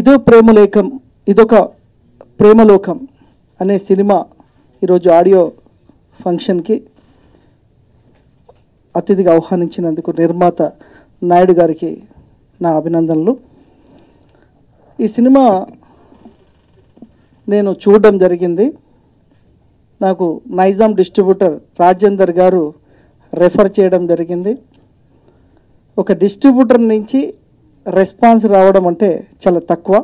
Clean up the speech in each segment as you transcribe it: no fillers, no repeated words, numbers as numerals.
ఇదొక ప్రేమలోకం అనే సినిమా ఈరోజు ఆడియో ఫంక్షన్కి అతిథిగా ఆహ్వానించినందుకు నిర్మాత నాయుడు గారికి నా అభినందనలు. ఈ సినిమా నేను చూడడం జరిగింది. నాకు నైజాం డిస్ట్రిబ్యూటర్ రాజేందర్ గారు రెఫర్ చేయడం జరిగింది. ఒక డిస్ట్రిబ్యూటర్ నుంచి రెస్పాన్స్ రావడం అంటే చాలా తక్కువ.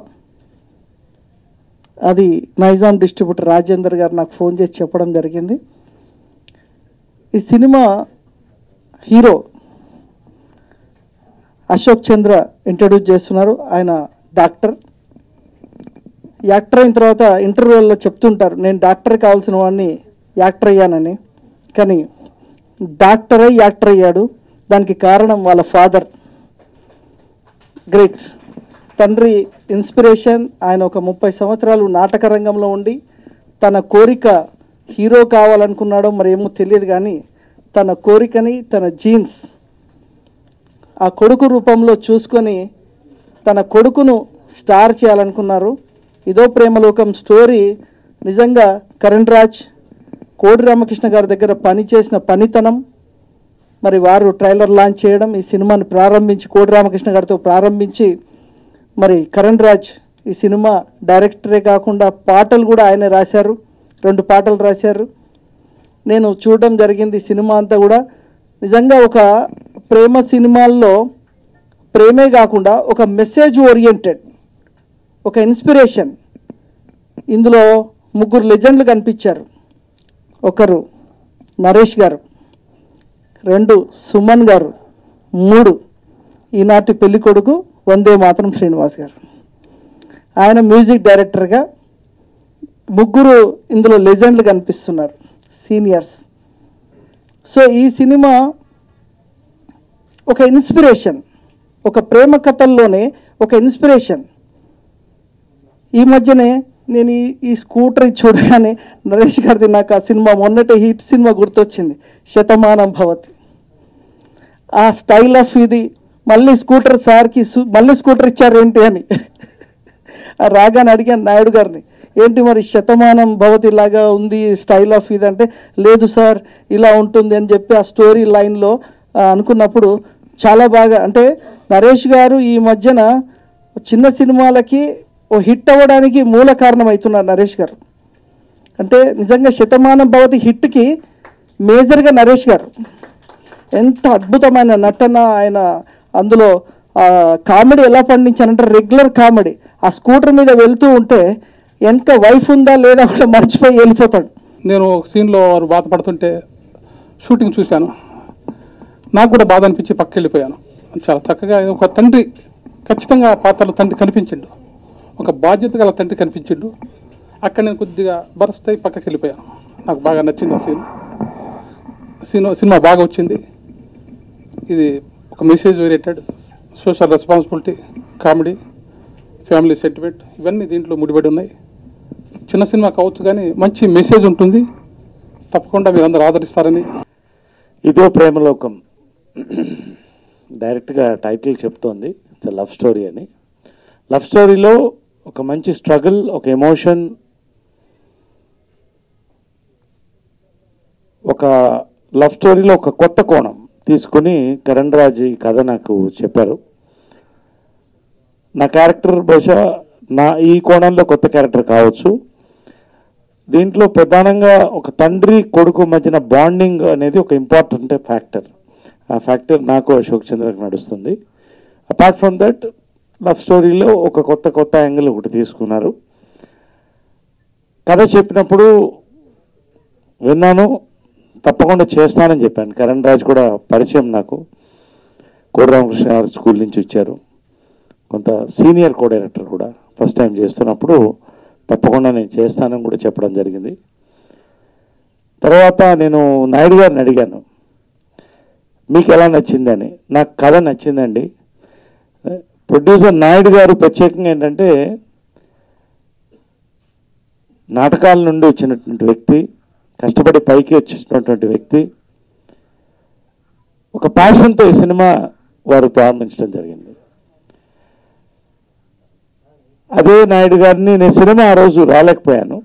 అది నైజాం డిస్ట్రిబ్యూటర్ రాజేందర్ గారు నాకు ఫోన్ చేసి చెప్పడం జరిగింది. ఈ సినిమా హీరో అశోక్ చంద్ర ఇంట్రడ్యూస్ చేస్తున్నారు. ఆయన డాక్టర్. యాక్టర్ అయిన తర్వాత ఇంటర్వ్యూల్లో చెప్తుంటారు, నేను డాక్టర్ కావాల్సిన వాడిని యాక్టర్ అయ్యానని. కానీ డాక్టరే యాక్టర్ అయ్యాడు. దానికి కారణం వాళ్ళ ఫాదర్. గ్రేట్. తండ్రి ఇన్స్పిరేషన్. ఆయన ఒక 30 సంవత్సరాలు నాటక రంగంలో ఉండి తన కోరిక హీరో కావాలనుకున్నాడో మరేమో తెలియదు, కానీ తన కోరికని తన జీన్స్ ఆ కొడుకు రూపంలో చూసుకొని తన కొడుకును స్టార్ చేయాలనుకున్నారు. ఇదో ప్రేమలోకం స్టోరీ నిజంగా కరణ్ రాజ్, కోడి రామకృష్ణ గారి దగ్గర పనిచేసిన పనితనం, మరి వారు ట్రైలర్ లాంచ్ చేయడం, ఈ సినిమాని ప్రారంభించి కోడి రామకృష్ణ గారితో ప్రారంభించి మరి కరణ్ రాజ్ ఈ సినిమా డైరెక్టరే కాకుండా పాటలు కూడా ఆయనే రాశారు. 2 పాటలు రాశారు. నేను చూడడం జరిగింది. సినిమా అంతా కూడా నిజంగా ఒక ప్రేమ సినిమాల్లో ప్రేమే కాకుండా ఒక మెసేజ్ ఓరియంటెడ్, ఒక ఇన్స్పిరేషన్. ఇందులో 3 లెజెండ్లు కనిపించారు. ఒకరు నరేష్ గారు, 2 సుమన్ గారు, 3 ఈనాటి పెళ్లి కొడుకు వందే మాతరం శ్రీనివాస్ గారు. ఆయన మ్యూజిక్ డైరెక్టర్గా 3 ఇందులో లెజెండ్లు కనిపిస్తున్నారు, సీనియర్స్. సో ఈ సినిమా ఒక ఇన్స్పిరేషన్, ఒక ప్రేమ కథల్లోనే ఒక ఇన్స్పిరేషన్. ఈ మధ్యనే నేను ఈ స్కూటర్ చూడగానే నరేష్ గారిది నాకు ఆ సినిమా మొన్నటి హిట్ సినిమా గుర్తొచ్చింది, శతమానం భవతి. ఆ స్టైల్ ఆఫ్ ఇది మళ్ళీ స్కూటర్ సార్కి మళ్ళీ స్కూటర్ ఇచ్చారేంటి అని రాగానే అడిగాను నాయుడు గారిని, ఏంటి మరి శతమానం భవతి లాగా ఉంది స్టైల్ ఆఫ్ ఇది అంటే, లేదు సార్ ఇలా ఉంటుంది అని చెప్పి ఆ స్టోరీ లైన్లో అనుకున్నప్పుడు చాలా బాగా, అంటే నరేష్ గారు ఈ మధ్యన చిన్న సినిమాలకి ఓ హిట్ అవ్వడానికి మూల కారణం అవుతున్నారు నరేష్ గారు. అంటే నిజంగా శతమానం భవతి హిట్కి మేజర్గా నరేష్ గారు. ఎంత అద్భుతమైన నటన ఆయన అందులో. కామెడీ ఎలా పండించానంటే రెగ్యులర్ కామెడీ. ఆ స్కూటర్ మీద వెళ్తూ ఉంటే వెనక వైఫ్ ఉందా లేదా కూడా మర్చిపోయి వెళ్ళిపోతాడు. నేను ఒక సీన్లో వారు బాధపడుతుంటే షూటింగ్ చూశాను. నాకు కూడా బాధ అనిపించి పక్కకి వెళ్ళిపోయాను. చాలా చక్కగా ఒక తండ్రి, ఖచ్చితంగా ఆ పాత్రలో తండ్రి కనిపించిండు, ఒక బాధ్యత గల తండ్రి కనిపించిండు. అక్కడ నేను కొద్దిగా బరస్ట్ అయి పక్కకి వెళ్ళిపోయాను. నాకు బాగా నచ్చింది ఆ సినిమా బాగా వచ్చింది. ఇది ఒక message oriented, social responsibility, comedy, family sentiment ఇవన్నీ దీంట్లో ముడిపడి ఉన్నాయి. చిన్న సినిమా కావచ్చు కానీ మంచి మెసేజ్ ఉంటుంది. తప్పకుండా మీరు అందరూ ఆదరిస్తారని. ఇదో ప్రేమలోకం డైరెక్ట్గా టైటిల్ చెప్తోంది, ఇట్స్ లవ్ స్టోరీ అని. లవ్ స్టోరీలో ఒక మంచి స్ట్రగుల్, ఒక ఎమోషన్, ఒక లవ్ స్టోరీలో ఒక కొత్త కోణం తీసుకుని కరణ్ రాజ్ ఈ కథ నాకు చెప్పారు. నా క్యారెక్టర్ బహుశా ఈ కోణంలో కొత్త క్యారెక్టర్ కావచ్చు. దీంట్లో ప్రధానంగా ఒక తండ్రి కొడుకు మధ్యన బాండింగ్ అనేది ఒక ఇంపార్టెంట్ ఫ్యాక్టర్. ఆ ఫ్యాక్టర్ నాకు అశోక్ చంద్రకు నడుస్తుంది. అపార్ట్ ఫ్రమ్ దట్ లవ్ స్టోరీలో ఒక కొత్త యాంగిల్ ఒకటి తీసుకున్నారు. కథ చెప్పినప్పుడు విన్నాను, తప్పకుండా చేస్తానని చెప్పాను. కరణ్ రాజ్ కూడా పరిచయం నాకు, కోడి రామకృష్ణ గారు స్కూల్ నుంచి వచ్చారు, కొంత సీనియర్ కో డైరెక్టర్ కూడా. ఫస్ట్ టైం చేస్తున్నప్పుడు తప్పకుండా నేను చేస్తానని కూడా చెప్పడం జరిగింది. తర్వాత నేను నాయుడు గారిని అడిగాను, మీకు ఎలా నచ్చిందని. నాకు కథ నచ్చిందండి. ప్రొడ్యూసర్ నాయుడు గారు ప్రత్యేకంగా ఏంటంటే నాటకాల నుండి వచ్చినటువంటి వ్యక్తి, కష్టపడి పైకి వచ్చినటువంటి వ్యక్తి, ఒక ప్యాషన్తో ఈ సినిమా వారు ప్రారంభించడం జరిగింది. అదే నాయుడు గారిని నేను సినిమా ఆ రోజు రాలేకపోయాను.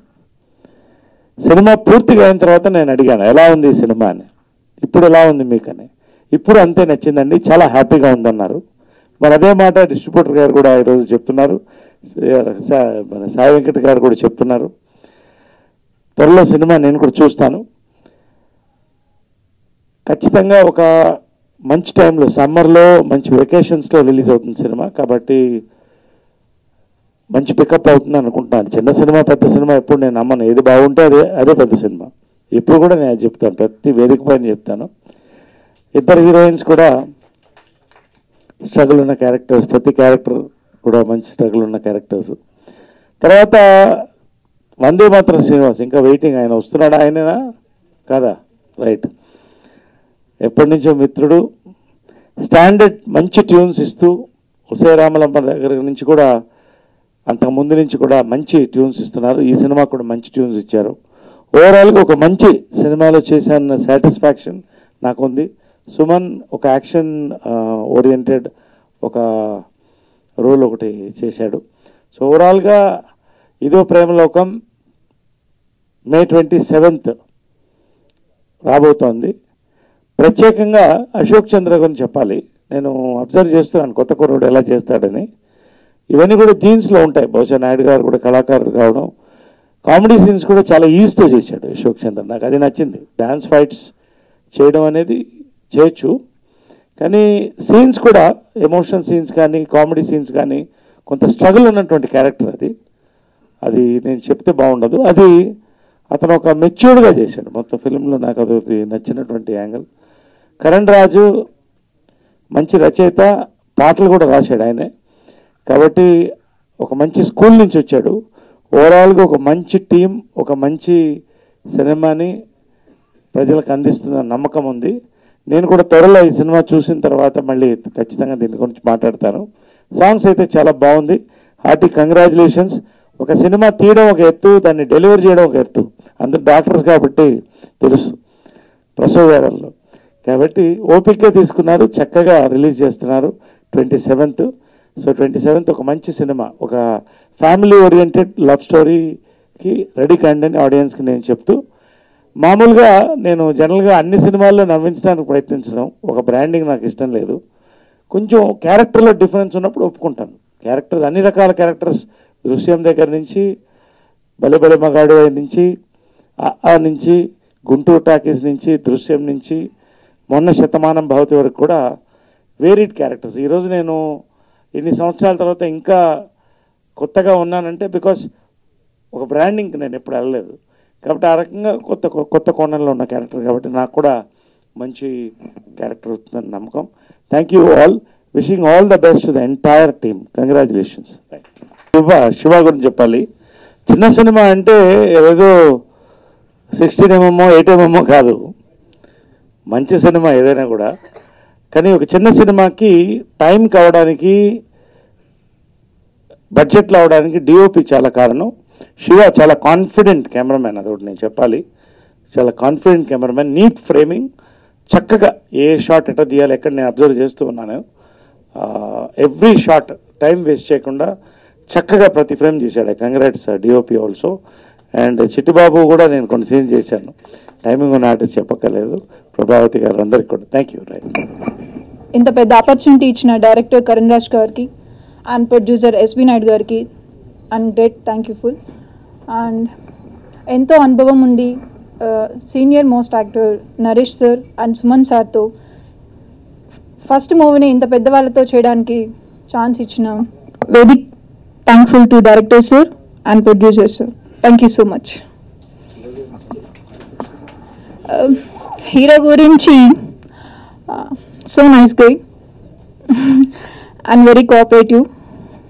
సినిమా పూర్తిగా అయిన తర్వాత నేను అడిగాను ఎలా ఉంది ఈ సినిమా అని. ఇప్పుడు ఎలా ఉంది మీకని. ఇప్పుడు అంతే నచ్చిందండి, చాలా హ్యాపీగా ఉందన్నారు. మరి అదే మాట డిస్ట్రిబ్యూటర్ గారు కూడా ఈరోజు చెప్తున్నారు, మన సాయి వెంకట్ గారు కూడా చెప్తున్నారు. త్వరలో సినిమా నేను కూడా చూస్తాను. ఖచ్చితంగా ఒక మంచి టైంలో సమ్మర్లో మంచి వెకేషన్స్లో రిలీజ్ అవుతుంది సినిమా, కాబట్టి మంచి పికప్ అవుతుంది అనుకుంటున్నాను. చిన్న సినిమా పెద్ద సినిమా ఎప్పుడు నేను నమ్మను, ఏది బాగుంటే అదే పెద్ద సినిమా. ఇప్పుడు కూడా నేను చెప్తాను, ప్రతి వేదిక పైన చెప్తాను. ఇద్దరు హీరోయిన్స్ కూడా స్ట్రగుల్ ఉన్న క్యారెక్టర్స్, ప్రతి క్యారెక్టర్ కూడా మంచి స్ట్రగుల్ ఉన్న క్యారెక్టర్స్. తర్వాత వందే మాత్రం శ్రీనివాస్ ఇంకా వెయిటింగ్, ఆయన వస్తున్నాడా ఆయననా కాదా? రైట్, ఎప్పటి నుంచో మిత్రుడు, స్టాండర్డ్ మంచి ట్యూన్స్ ఇస్తూ ఉసే రామలమ్మ దగ్గర నుంచి కూడా అంతకు ముందు నుంచి కూడా మంచి ట్యూన్స్ ఇస్తున్నారు. ఈ సినిమా కూడా మంచి ట్యూన్స్ ఇచ్చారు. ఓవరాల్గా ఒక మంచి సినిమాలో చేశాన్న సాటిస్ఫాక్షన్ నాకుంది. సుమన్ ఒక యాక్షన్ ఓరియంటెడ్ ఒక రోల్ ఒకటి చేశాడు. సో ఓవరాల్గా ఇదో ప్రేమలోకం May 27th రాబోతోంది. ప్రత్యేకంగా అశోక్ చంద్ర గురించి చెప్పాలి. నేను అబ్జర్వ్ చేస్తున్నాను కొత్త కుర్రోడు ఎలా చేస్తాడని. ఇవన్నీ కూడా జీన్స్లో ఉంటాయి. బహుశా నాయుడు గారు కూడా కళాకారులు కావడం, కామెడీ సీన్స్ కూడా చాలా ఈజీతో చేశాడు అశోక్ చంద్ర. నాకు అది నచ్చింది. డ్యాన్స్ ఫైట్స్ చేయడం అనేది చేయొచ్చు, కానీ సీన్స్ కూడా ఎమోషనల్ సీన్స్ కానీ కామెడీ సీన్స్ కానీ కొంత స్ట్రగుల్ ఉన్నటువంటి క్యారెక్టర్ అది నేను చెప్తే బాగుండదు. అది అతను ఒక మెచ్యూర్డ్గా చేశాడు మొత్తం ఫిలింలో. నాకు అది నచ్చినటువంటి యాంగిల్. కరణ్ రాజు మంచి రచయిత, పాటలు కూడా రాశాడు ఆయనే. కాబట్టి ఒక మంచి స్కూల్ నుంచి వచ్చాడు. ఓవరాల్గా ఒక మంచి టీం, ఒక మంచి సినిమాని ప్రజలకు అందిస్తున్న నమ్మకం ఉంది. నేను కూడా త్వరలో ఈ సినిమా చూసిన తర్వాత మళ్ళీ ఖచ్చితంగా దీని గురించి మాట్లాడతాను. సాంగ్స్ అయితే చాలా బాగుంది. Hearty congratulations. ఒక సినిమా తీయడం ఒక ఎత్తు, దాన్ని డెలివరీ చేయడం ఒక ఎత్తు. అందరు డాక్టర్స్ కాబట్టి తెలుసు ప్రసవ వేళల్లో, కాబట్టి ఓపికగా తీసుకున్నారు, చక్కగా రిలీజ్ చేస్తున్నారు 27th. సో 27th ఒక మంచి సినిమా, ఒక ఫ్యామిలీ ఓరియంటెడ్ లవ్ స్టోరీకి రెడీ కండి అని ఆడియన్స్కి నేను చెప్తూ, మామూలుగా నేను జనరల్గా అన్ని సినిమాల్లో నవ్వించడానికి ప్రయత్నించడం, ఒక బ్రాండింగ్ నాకు ఇష్టం లేదు. కొంచెం క్యారెక్టర్లో డిఫరెన్స్ ఉన్నప్పుడు ఒప్పుకుంటాను. క్యారెక్టర్స్ అన్ని రకాల క్యారెక్టర్స్, దృశ్యం దగ్గర నుంచి బలె బలె మగాడు నుంచి, ఆ నుంచి, గుంటూరు టాకీస్ నుంచి, దృశ్యం నుంచి, మొన్న శతమానం భవతి వరకు కూడా వేరీడ్ క్యారెక్టర్స్. ఈరోజు నేను ఇన్ని సంవత్సరాల తర్వాత ఇంకా కొత్తగా ఉన్నానంటే బికాస్ ఒక బ్రాండింగ్కి నేను ఎప్పుడు వెళ్ళలేదు, కాబట్టి ఆ రకంగా కొత్త కోణంలో ఉన్న క్యారెక్టర్, కాబట్టి నాకు కూడా మంచి క్యారెక్టర్ అవుతుందని నమ్మకం. Thank you all, wishing all the best to the entire team. Congratulations. Shiva గురించి చెప్పాలి. చిన్న సినిమా అంటే ఏదో 16mm 8mm కాదు, మంచి సినిమా ఏదైనా కూడా. కానీ ఒక చిన్న సినిమాకి టైం కావడానికి, బడ్జెట్లో అవడానికి డిఓపి చాలా కారణం. శివ చాలా కాన్ఫిడెంట్ కెమెరామ్యాన్, అదొకటి నేను చెప్పాలి. చాలా కాన్ఫిడెంట్ కెమెరామ్యాన్, నీట్ ఫ్రేమింగ్, చక్కగా ఏ షాట్ ఎట్లా తీయాలి ఎక్కడ నేను అబ్జర్వ్ చేస్తూ ఉన్నాను. ఎవ్రీ షాట్ టైం వేస్ట్ చేయకుండా చక్కగా ప్రతి ఫ్రేమ్ చేశాడు. Congrats DOP also. And Chittibabu కూడా నేను కొన్ని సీన్స్ చేశాను, టైమింగ్ ఉన్న ఆర్టిస్ట్ చెప్పక్కర్లేదు. ప్రభావతి గారు అందరికి కూడా థ్యాంక్ యూ. ఇంత పెద్ద ఆపర్చునిటీ ఇచ్చిన డైరెక్టర్ కరణ్ రాజ్ గారికి అండ్ ప్రొడ్యూసర్ ఎస్బి నాయుడు గారికి and great thank you full. And ఎంతో అనుభవం ఉండి senior most actor Naresh sir and Suman సార్తో ఫస్ట్ మూవీని ఇంత పెద్దవాళ్ళతో చేయడానికి ఛాన్స్ ఇచ్చిన very thankful to director sir and producer sir. Thank you so much. Hero గురించి so nice guy and very cooperative.